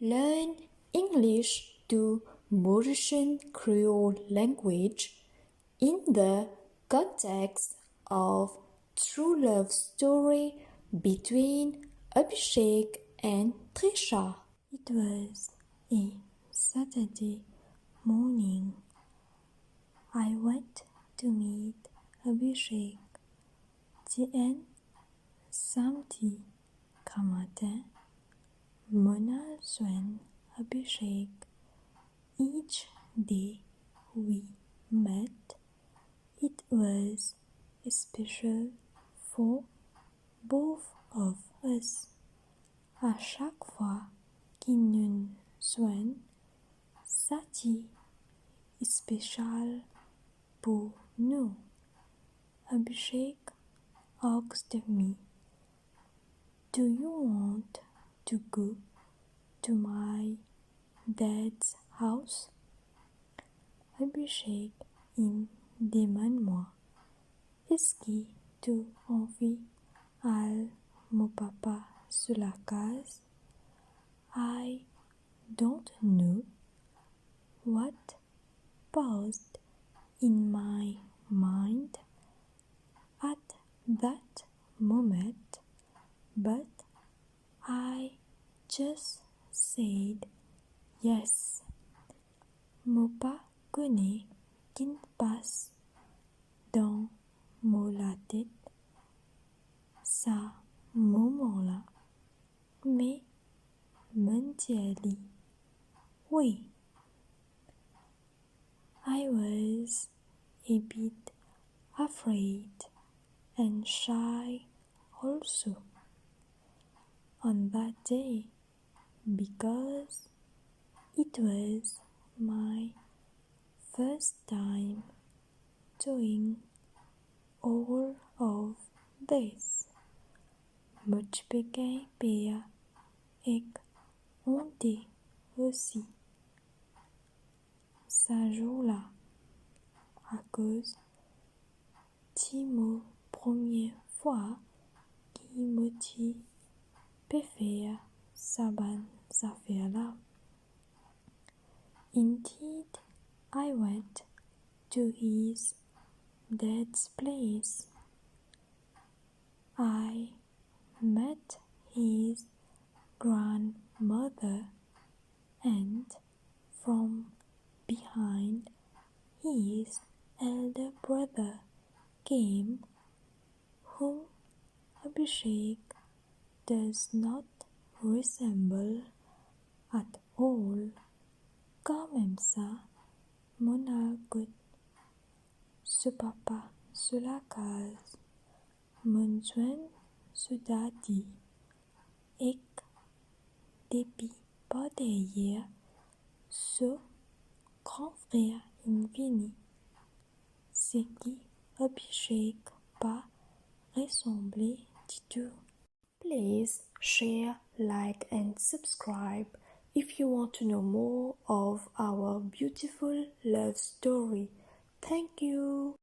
Learn English to Mauritian Creole language in the context of true love story between Abishek and Trisha. It was a Saturday morning. I went to meet Abishek. Zuen, samedi, gramatin, mone, zuen, Abishek. Each day we met, it was special for both of us. À chaque fois qu'une zuen, c'était spécial pour nous. Abishek asked me, "Do you want to go to my dad's house?" Abishek in demande-moi, eski tu envi al mon papa sur lakaz? I don't know what passed in my mind at that moment, but I just said yes. Mon pas connaît kine passe dans la tête, ça moment-là, mais mentally, oui. I was a bit afraid and shy also on that day because it was my first time doing all of this. Much gagne, peur et honté aussi. Ce jour-là, Akoz, mot première fois qui me dit peut faire bane, zafer là. Indeed, I went to his dad's place. I met his grandmother, and from behind his elder brother came, whom Abishek does not resemble at all. Quand même ça, mon Akoz, ce papa, ce lakaz, mon zuen, ce daddy, et depuis Part-28, ce grand frère envi, c'est qui Abishek pas resemble du tout. Please share, like and subscribe if you want to know more of our beautiful love story. Thank you.